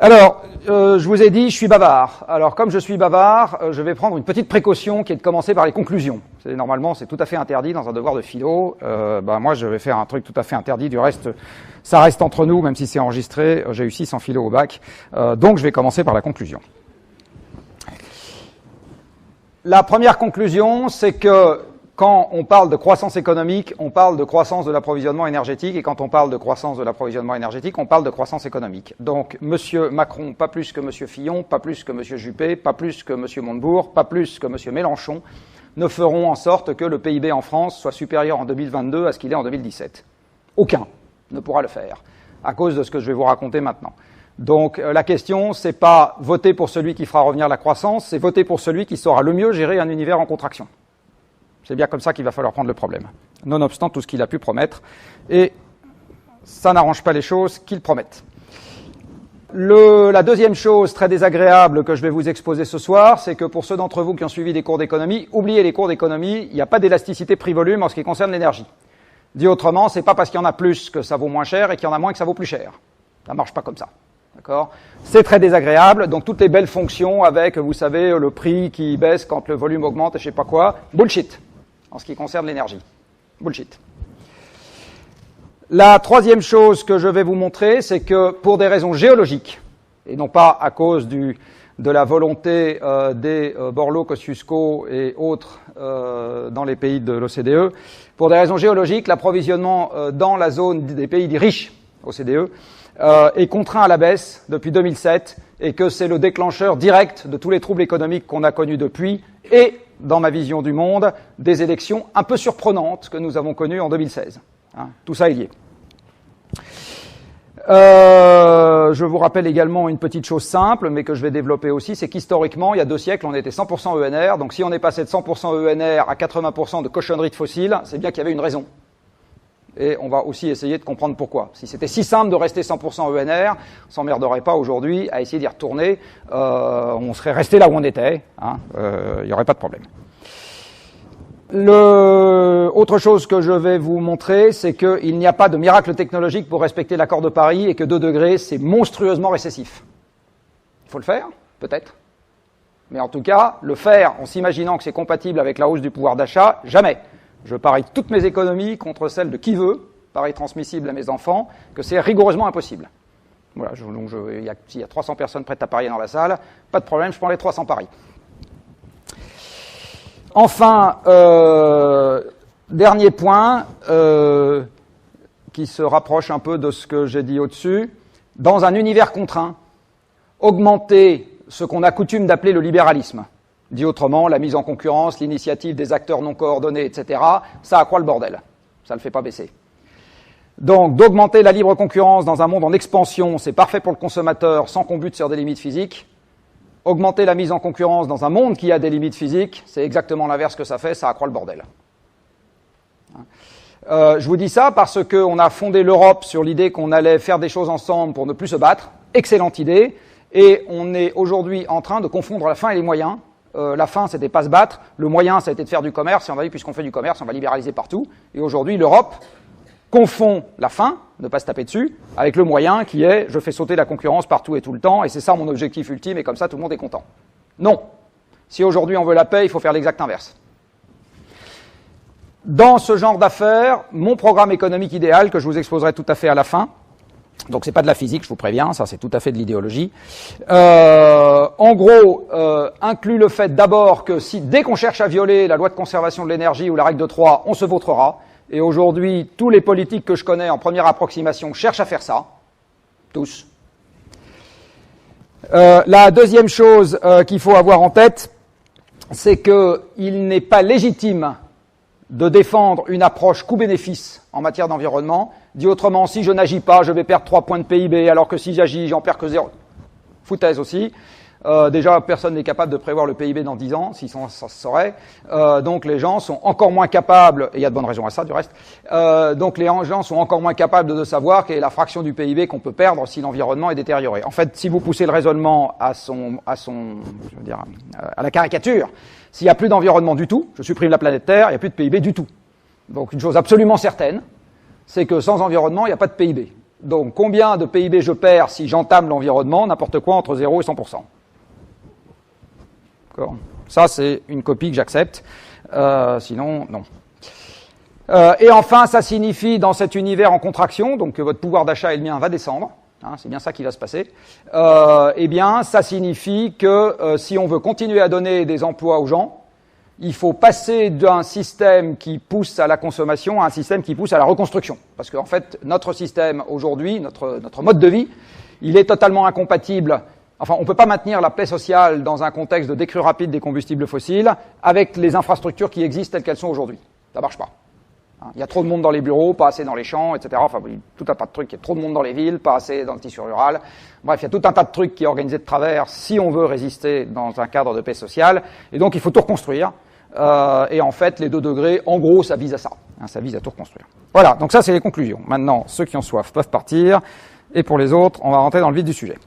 Alors, je vous ai dit, je suis bavard. Alors, comme je suis bavard, je vais prendre une petite précaution qui est de commencer par les conclusions. Normalement, c'est tout à fait interdit dans un devoir de philo. Moi, je vais faire un truc tout à fait interdit. Du reste, ça reste entre nous, même si c'est enregistré. J'ai eu 6 en philo au bac. Donc, je vais commencer par la conclusion. La première conclusion, c'est que quand on parle de croissance économique, on parle de croissance de l'approvisionnement énergétique, et quand on parle de croissance de l'approvisionnement énergétique, on parle de croissance économique. Donc, M. Macron, pas plus que M. Fillon, pas plus que M. Juppé, pas plus que M. Montebourg, pas plus que M. Mélenchon, ne feront en sorte que le PIB en France soit supérieur en 2022 à ce qu'il est en 2017. Aucun ne pourra le faire, à cause de ce que je vais vous raconter maintenant. Donc, la question, c'est pas voter pour celui qui fera revenir la croissance, c'est voter pour celui qui saura le mieux gérer un univers en contraction. C'est bien comme ça qu'il va falloir prendre le problème, nonobstant tout ce qu'il a pu promettre. Et ça n'arrange pas les choses qu'il promette. La deuxième chose très désagréable que je vais vous exposer ce soir, c'est que pour ceux d'entre vous qui ont suivi des cours d'économie, oubliez les cours d'économie, il n'y a pas d'élasticité prix-volume en ce qui concerne l'énergie. Dit autrement, c'est pas parce qu'il y en a plus que ça vaut moins cher et qu'il y en a moins que ça vaut plus cher. Ça marche pas comme ça. D'accord ? C'est très désagréable, donc toutes les belles fonctions avec, vous savez, le prix qui baisse quand le volume augmente et je sais pas quoi, bullshit. En ce qui concerne l'énergie. Bullshit. La troisième chose que je vais vous montrer, c'est que pour des raisons géologiques, et non pas à cause de la volonté des Borloo, Kosciuszko et autres dans les pays de l'OCDE, pour des raisons géologiques, l'approvisionnement dans la zone des pays dits riches, OCDE, est contraint à la baisse depuis 2007 et que c'est le déclencheur direct de tous les troubles économiques qu'on a connus depuis et dans ma vision du monde, des élections un peu surprenantes que nous avons connues en 2016. Tout ça est lié. Je vous rappelle également une petite chose simple, mais que je vais développer aussi, c'est qu'historiquement, il y a 2 siècles, on était 100% ENR, donc si on est passé de 100% ENR à 80% de cochonneries de fossiles, c'est bien qu'il y avait une raison. Et on va aussi essayer de comprendre pourquoi. Si c'était si simple de rester 100% ENR, on s'emmerderait pas aujourd'hui à essayer d'y retourner, on serait resté là où on était, il n'y aurait pas de problème. Autre chose que je vais vous montrer, c'est qu'il n'y a pas de miracle technologique pour respecter l'accord de Paris et que 2 degrés, c'est monstrueusement récessif. Il faut le faire, peut-être. Mais en tout cas, le faire en s'imaginant que c'est compatible avec la hausse du pouvoir d'achat, jamais. Je parie toutes mes économies contre celles de qui veut, pareil transmissible à mes enfants, que c'est rigoureusement impossible. Voilà, s'il y a 300 personnes prêtes à parier dans la salle, pas de problème, je prends les 300 paris. Enfin, dernier point, qui se rapproche un peu de ce que j'ai dit au-dessus, dans un univers contraint, augmenter ce qu'on a coutume d'appeler le libéralisme, dit autrement, la mise en concurrence, l'initiative des acteurs non coordonnés, etc., ça accroît le bordel. Ça ne le fait pas baisser. Donc, d'augmenter la libre concurrence dans un monde en expansion, c'est parfait pour le consommateur sans qu'on bute sur des limites physiques. Augmenter la mise en concurrence dans un monde qui a des limites physiques, c'est exactement l'inverse que ça fait, ça accroît le bordel. Je vous dis ça parce qu'on a fondé l'Europe sur l'idée qu'on allait faire des choses ensemble pour ne plus se battre. Excellente idée. Et on est aujourd'hui en train de confondre la fin et les moyens. La fin, c'était pas se battre. Le moyen, ça a été de faire du commerce. Et on a dit, puisqu'on fait du commerce, on va libéraliser partout. Et aujourd'hui, l'Europe confond la fin, ne pas se taper dessus, avec le moyen qui est, je fais sauter la concurrence partout et tout le temps, et c'est ça mon objectif ultime, et comme ça, tout le monde est content. Non. Si aujourd'hui on veut la paix, il faut faire l'exact inverse. Dans ce genre d'affaires, mon programme économique idéal, que je vous exposerai tout à fait à la fin, donc c'est pas de la physique, je vous préviens, ça c'est tout à fait de l'idéologie. En gros, inclut le fait d'abord que si dès qu'on cherche à violer la loi de conservation de l'énergie ou la règle de 3, on se vautrera. Et aujourd'hui, tous les politiques que je connais en première approximation cherchent à faire ça. Tous. La deuxième chose qu'il faut avoir en tête, c'est qu'il n'est pas légitime de défendre une approche coût-bénéfice en matière d'environnement. Dit autrement, si je n'agis pas, je vais perdre 3 points de PIB, alors que si j'agis, j'en perds que 0. Foutaise aussi. Déjà, personne n'est capable de prévoir le PIB dans 10 ans, si ça se saurait. Donc les gens sont encore moins capables, et il y a de bonnes raisons à ça du reste, donc les gens sont encore moins capables de savoir quelle est la fraction du PIB qu'on peut perdre si l'environnement est détérioré. En fait, si vous poussez le raisonnement à la caricature, s'il n'y a plus d'environnement du tout, je supprime la planète Terre, il n'y a plus de PIB du tout. Donc une chose absolument certaine, c'est que sans environnement, il n'y a pas de PIB. Donc, combien de PIB je perds si j'entame l'environnement? N'importe quoi entre 0 et 100%. D'accord. Ça, c'est une copie que j'accepte. Sinon, non. Et enfin, ça signifie, dans cet univers en contraction, donc que votre pouvoir d'achat et le mien va descendre, hein, c'est bien ça qui va se passer, eh bien, ça signifie que si on veut continuer à donner des emplois aux gens, il faut passer d'un système qui pousse à la consommation à un système qui pousse à la reconstruction. Parce qu'en fait, notre système aujourd'hui, notre mode de vie, il est totalement incompatible. Enfin, on ne peut pas maintenir la paix sociale dans un contexte de décrue rapide des combustibles fossiles avec les infrastructures qui existent telles qu'elles sont aujourd'hui. Ça ne marche pas. Il y a trop de monde dans les bureaux, pas assez dans les champs, etc. Enfin, tout un tas de trucs. Il y a trop de monde dans les villes, pas assez dans le tissu rural. Bref, il y a tout un tas de trucs qui est organisé de travers si on veut résister dans un cadre de paix sociale. Et donc, il faut tout reconstruire. Et en fait, les 2 degrés, en gros, ça vise à ça. Hein, ça vise à tout reconstruire. Voilà, donc ça, c'est les conclusions. Maintenant, ceux qui ont soif peuvent partir. Et pour les autres, on va rentrer dans le vif du sujet.